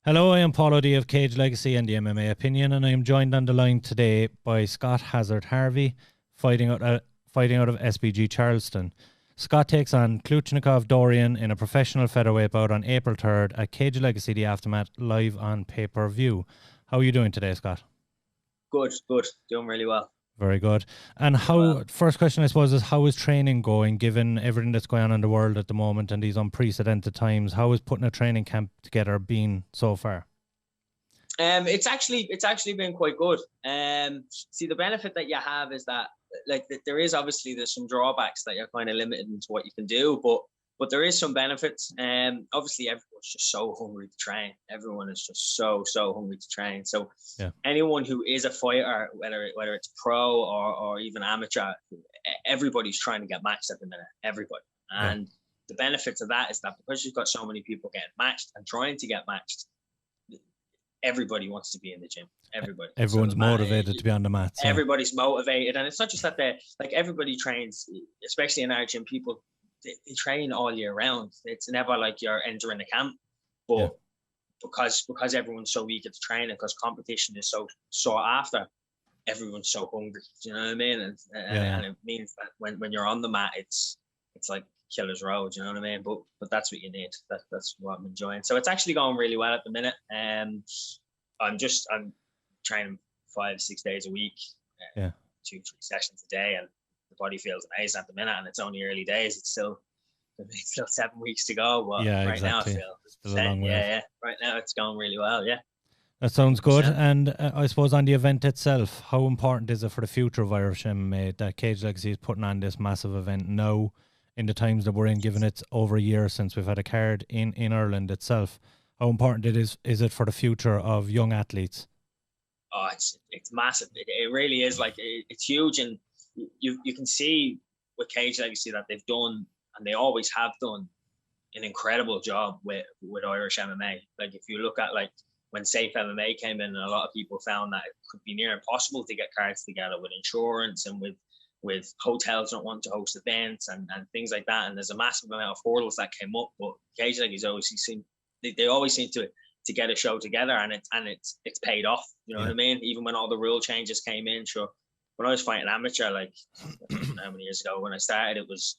Hello, I am Paul O'D of Cage Legacy and the MMA Opinion, and I am joined on the line today by Scott Hazard Harvey, fighting out of SBG Charlestown. Scott takes on Cluicinicov Dorian in a professional featherweight bout on April 3rd at Cage Legacy The Aftermath, live on pay-per-view. How are you doing today, Scott? Good. Doing really well. Very good. And first question, I suppose, is how is training going, given everything that's going on in the world at the moment and these unprecedented times? How is putting a training camp together been so far? It's actually been quite good. See, the benefit that you have is that there's some drawbacks that you're kind of limited into what you can do, but there is some benefits. Obviously everyone's just so hungry to train. Everyone is just so hungry to train. So yeah. Anyone who is a fighter, whether it's pro or even amateur, everybody's trying to get matched at the minute. Everybody. And the benefit to that is that because you've got so many people getting matched and trying to get matched, everybody wants to be in the gym. Everyone's motivated to be on the mat. So. Everybody's motivated, and it's not just that everybody trains, especially in our gym. People they train all year round. It's never like you're entering a camp, but because everyone's so eager to train and because competition is so sought after, everyone's so hungry. Do you know what I mean? And it means that when you're on the mat, it's like killer's row. Do you know what I mean? But that's what you need. That's what I'm enjoying. So it's actually going really well at the minute. I'm training 5-6 days a week, 2-3 sessions a day, and the body feels amazing at the minute. And it's only early days. It's still 7 weeks to go. But right now I feel right now it's going really well. Yeah. That sounds good. And I suppose on the event itself, how important is it for the future of Irish MMA that Cage Legacy is putting on this massive event now in the times that we're in, given it's over a year since we've had a card in Ireland itself? How important is it for the future of young athletes? Oh, it's massive. It really is. Like it's huge, and you can see with Cage Legacy that they've done, and they always have done, an incredible job with Irish MMA. Like if you look at like when Safe MMA came in, a lot of people found that it could be near impossible to get cards together with insurance and with hotels not wanting to host events and things like that. And there's a massive amount of hurdles that came up, but Cage Legacy they always seem to get a show together, and it's paid off. You know what I mean? Even when all the rule changes came in, sure. When I was fighting amateur, like I don't know how many years ago, when I started, it was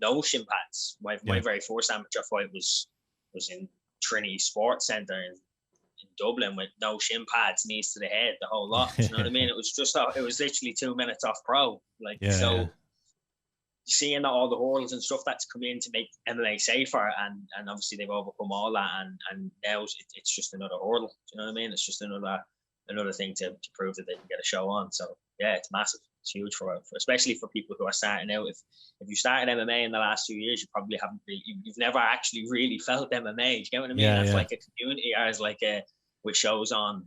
no shin pads. My very first amateur fight was in Trinity Sports Centre in Dublin with no shin pads, knees to the head, the whole lot. You know what I mean? It was literally 2 minutes off pro. Seeing that all the hurdles and stuff that's come in to make MMA safer, and obviously they've overcome all that, and now it's just another hurdle. Do you know what I mean? It's just another thing to prove that they can get a show on. So yeah, it's massive. It's huge for especially for people who are starting out. If you started MMA in the last 2 years, you probably haven't you've never actually really felt MMA. Do you get what I mean? That's like a community, or as like with shows on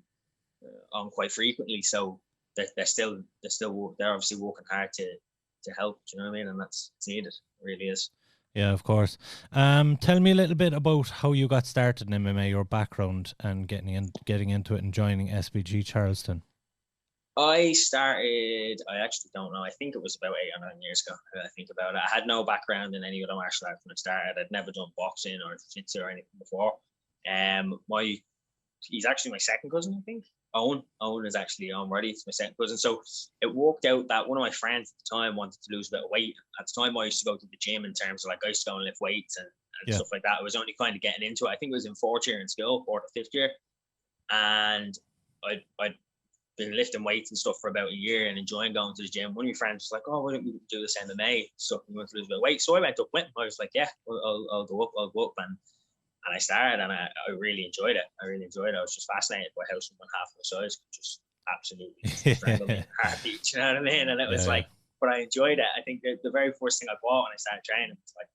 quite frequently. So they're obviously working hard to help. Do you know what I mean? And it's needed. It really is. Yeah, of course. Tell me a little bit about how you got started in MMA, your background, and getting into it and joining SBG Charlestown. I actually don't know. I think it was about 8 or 9 years ago. I think about it. I had no background in any other martial arts when I started. I'd never done boxing or jiu-jitsu or anything before. He's actually my second cousin, I think. Owen is actually already. It's my second cousin. So it worked out that one of my friends at the time wanted to lose a bit of weight. At the time, I used to go to the gym in terms of like I used to go and lift weights and stuff like that. I was only kind of getting into it. I think it was in 4th year in school, 4th or 5th year. And I'd been lifting weights and stuff for about a year and enjoying going to the gym. One of my friends was like, "Oh, why don't we do this MMA stuff? We want to lose a bit of weight." So I went up with him. I was like, "Yeah, I'll go up." And I started, and I really enjoyed it. I was just fascinated by how someone half my size could just absolutely strangle me in a heartbeat. You know what I mean? And it was but I enjoyed it. I think the very first thing I bought when I started training was like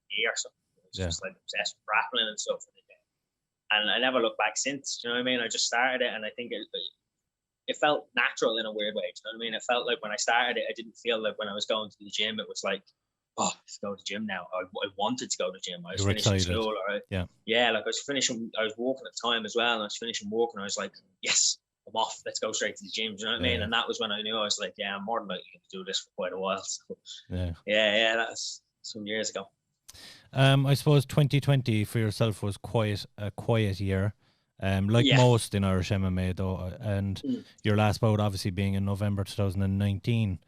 gear or something. It was just like obsessed with grappling and stuff. And I never looked back since. Do you know what I mean? I just started it, and I think it felt natural in a weird way. Do you know what I mean? It felt like when I started it, I didn't feel like when I was going to the gym, it was like, oh, let's go to the gym now. I wanted to go to the gym. I was finishing school. Like I was working at the time as well, and I was finishing work, and I was like, yes, I'm off. Let's go straight to the gym. Do you know what I mean? And that was when I knew I was like, yeah, I'm more than likely to do this for quite a while. So, yeah, that was some years ago. I suppose 2020 for yourself was quite a quiet year, like Yeah. most in Irish MMA though, and your last bout obviously being in November 2019.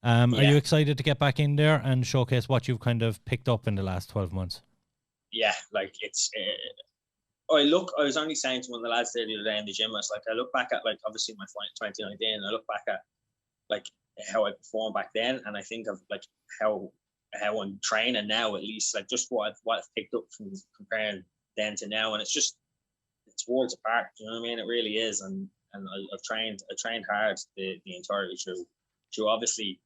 Are you Yeah. excited to get back in there and showcase what you've kind of picked up in the last 12 months? Yeah, like it's. I was only saying to one of the lads there the other day in the gym. I was like, I look back at like obviously my fight in 2019. I look back at like how I performed back then, and I think of like how I'm training now, at least like just what I've picked up from comparing then to now, and it's worlds apart. You know what I mean? It really is, and I've trained hard the entirety through obviously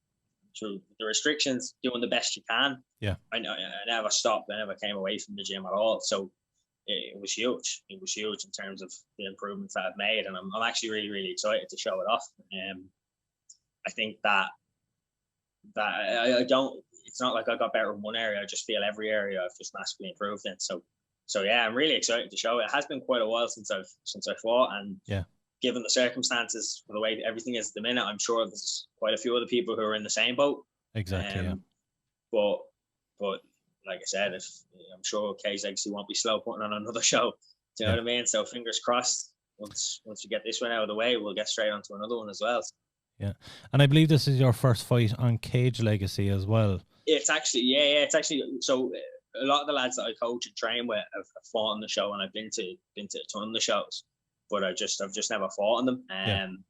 through the restrictions, doing the best you can. Yeah, I never stopped. I never came away from the gym at all. So it was huge. It was huge in terms of the improvements that I've made, and I'm actually really, really excited to show it off. I think that I don't. It's not like I got better in one area. I just feel every area I've just massively improved in. So yeah, I'm really excited to show it. It has been quite a while since I fought, and yeah, given the circumstances, for the way everything is at the minute, I'm sure there's quite a few other people who are in the same boat. exactly. Yeah. But like I said, I'm sure Cage Legacy won't be slow putting on another show. Do you know what I mean? So fingers crossed. Once we get this one out of the way, we'll get straight onto another one as well. Yeah, and I believe this is your first fight on Cage Legacy as well. It's actually, yeah. It's actually, so a lot of the lads that I coach and train with have fought on the show, and I've been to a ton of the shows, but I've just never fought on them.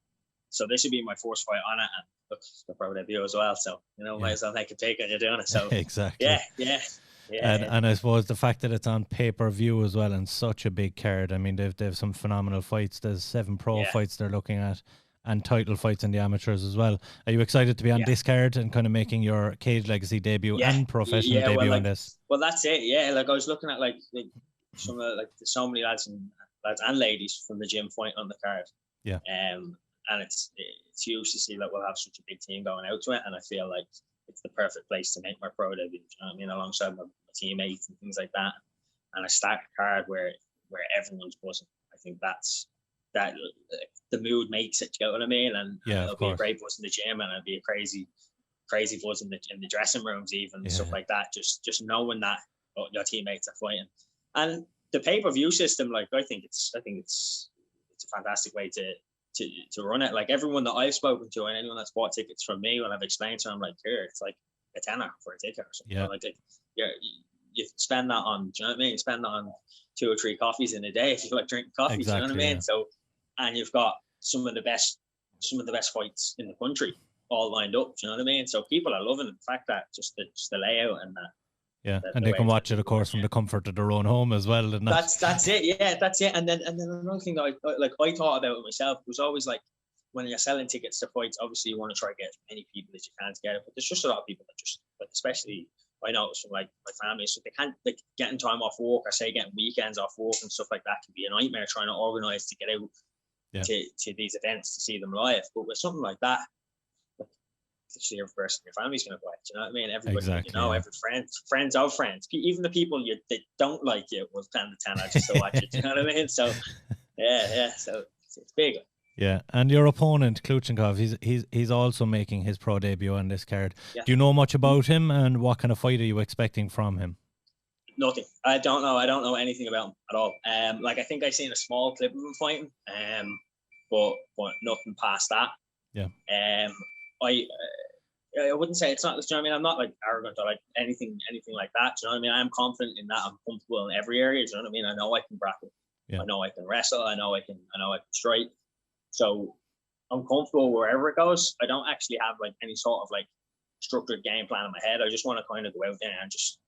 So this would be my first fight on it, and look, the pro debut as well. So might as well take a pick when you're doing it. So exactly. Yeah. And I suppose the fact that it's on pay-per-view as well and such a big card. I mean, they've some phenomenal fights. There's 7 pro fights they're looking at, and title fights in the amateurs as well. Are you excited to be on this card and kind of making your Cage Legacy debut and professional debut on this? Well, that's it. Yeah, like I was looking at like some of like so many lads and ladies from the gym fight on the card. Yeah. And it's huge to see that we'll have such a big team going out to it, and I feel like it's the perfect place to make my pro debut. You know what I mean? Alongside my teammates and things like that, and a stacked card where everyone's buzzing. I think that the mood makes it. You know what I mean? And it'll be a great buzz in the gym, and it'll be a crazy buzz in the dressing rooms, even stuff like that. Just knowing that your teammates are fighting, and the pay-per-view system. Like I think it's a fantastic way to run it. Like everyone that I've spoken to and anyone that's bought tickets from me, when I've explained to them, like, here, it's like a tenner for a ticket or something. Yeah. Like you spend that on, do you know what I mean? You spend that on 2 or 3 coffees in a day if you like drinking coffee. Exactly, do you know what I mean? Yeah. So, and you've got some of the best fights in the country all lined up. Do you know what I mean? So people are loving the fact that just the layout and that. Yeah, and they can watch it, of course, from the comfort of their own home as well. That's it. Yeah, that's it. And then another thing that I thought about it myself was always like, when you're selling tickets to fights, obviously you want to try to get as many people as you can together. But there's just a lot of people that just, like, especially I notice from like my family, so they can't, like, getting time off work, or say getting weekends off work and stuff like that can be a nightmare trying to organise to get out to these events to see them live. But with something like that, literally every person in your family's going to play. Do you know what I mean? Everybody, every friends of friends, even the people that don't like you will spend the tenner just to watch it. Do you know what I mean? So, yeah. So it's big. Yeah, and your opponent Cluicinicov, he's also making his pro debut on this card. Yeah. Do you know much about him, and what kind of fight are you expecting from him? Nothing. I don't know anything about him at all. Like, I think I seen a small clip of him fighting. But nothing past that. Yeah. I wouldn't say it's not. Do you know what I mean? I'm not like arrogant or like anything like that. Do you know what I mean? I'm confident in that. I'm comfortable in every area. Do you know what I mean? I know I can bracket. Yeah. I know I can wrestle. I know I can strike. So I'm comfortable wherever it goes. I don't actually have like any sort of like structured game plan in my head. I just want to kind of go out there and just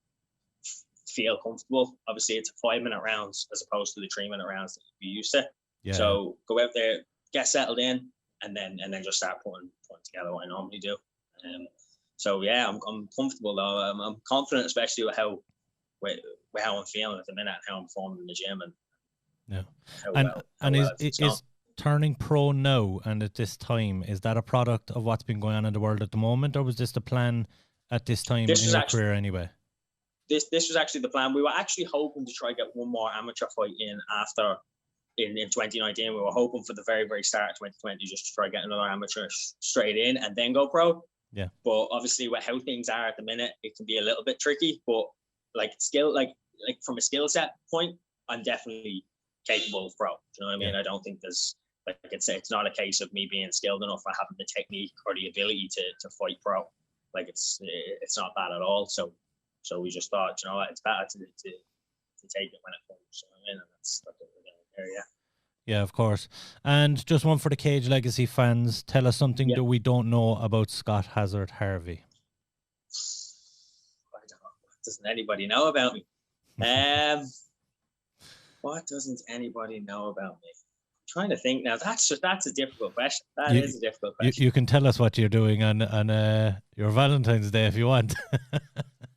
feel comfortable. Obviously, it's a 5-minute rounds as opposed to the 3-minute rounds that we used to. Yeah. So go out there, get settled in, and then just start putting together what I normally do. So yeah, I'm comfortable though. I'm confident, especially with how I'm feeling at the minute, how I'm performing in the gym, and is turning pro now and at this time, is that a product of what's been going on in the world at the moment, or was this the plan at this time in your career anyway? This was actually the plan. We were actually hoping to try to get one more amateur fight in after. In 2019, we were hoping for the very, very start of 2020 just to try to get another amateur straight in and then go pro. Yeah. But obviously, with how things are at the minute, it can be a little bit tricky. But like skill, like from a skill set point, I'm definitely capable of pro. Do you know what I mean? I don't think there's like it's not a case of me being skilled enough or having the technique or the ability to fight pro. Like it's not that at all. So we just thought, you know what, it's better to take it when it comes. So I mean, and that's what we're doing there. Yeah. Yeah, of course. And just one for the Cage Legacy fans. Tell us something that we don't know about Scott Hazard Harvey. I don't know. What doesn't anybody know about me? What doesn't anybody know about me? I'm trying to think now. That's a difficult question. That is a difficult question. You can tell us what you're doing on your Valentine's Day if you want.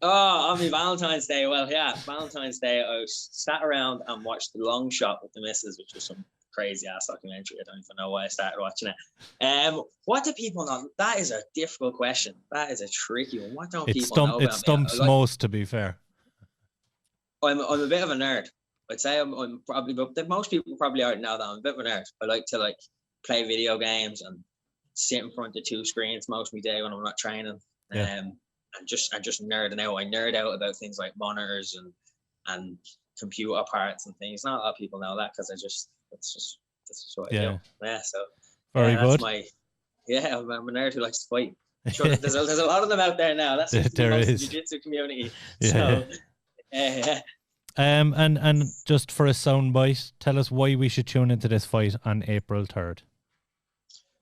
Oh, on my Valentine's Day. Well, yeah, Valentine's Day, I sat around and watched The Long Shot with the missus, which was some crazy ass documentary. I don't even know why I started watching it. What do people know? That is a difficult question. That is a tricky one. What don't people know about me? It stumps most, to be fair. I'm a bit of a nerd. I'd say I'm probably, but most people probably already know that I'm a bit of a nerd. I like to play video games and sit in front of 2 screens most of my day when I'm not training. Yeah. And just nerding out. I nerd out about things like monitors and computer parts and things. Not a lot of people know that because that's just what I do. Yeah, so very good. I'm a nerd who likes to fight. Sure, there's a lot of them out there now. That's just the jiu-jitsu community. Yeah. So, and just for a soundbite, tell us why we should tune into this fight on April 3rd.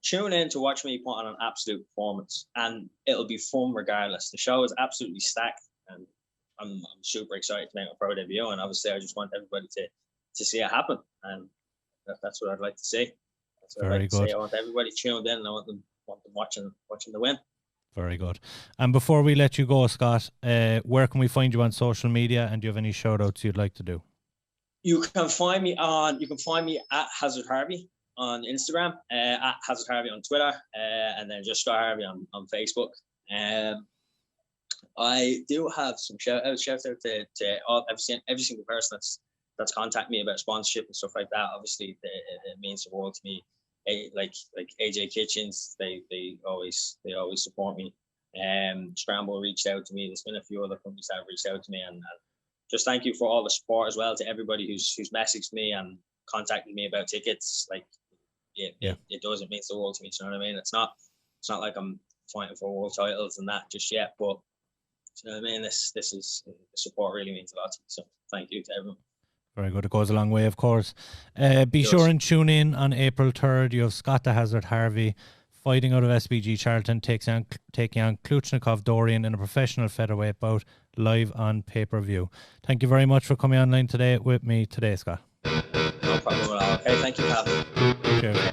Tune in to watch me put on an absolute performance, and it'll be fun regardless. The show is absolutely stacked, and I'm super excited to make my pro debut. And obviously, I just want everybody to see it happen, and that's what I'd like to see. That's what I'd like to see. I want everybody tuned in, and I want them watching the win. Very good. And before we let you go, Scott, where can we find you on social media, and do you have any shout outs you'd like to do? You can find me at Hazard Harvey on Instagram, at Hazard Harvey on Twitter, and then just Scott Harvey on Facebook. I do have some shout out to every single person that's contacted me about sponsorship and stuff like that. Obviously, it means the world to me. Like AJ Kitchens, they always support me. Scramble reached out to me. There's been a few other companies that have reached out to me, and just thank you for all the support as well to everybody who's messaged me and contacted me about tickets. Like it does. It means the world to me. You know what I mean? It's not like I'm fighting for world titles and that just yet, but you know what I mean? This is the support really means a lot to me. So thank you to everyone. Very good. It goes a long way, of course. Be sure and tune in on April 3rd. You have Scott the Hazard Harvey fighting out of SBG Charlton, taking on Cluicinicov Dorian in a professional featherweight bout live on pay-per-view. Thank you very much for coming online today with me today, Scott. No problem at all. Okay, thank you, Pat. Okay.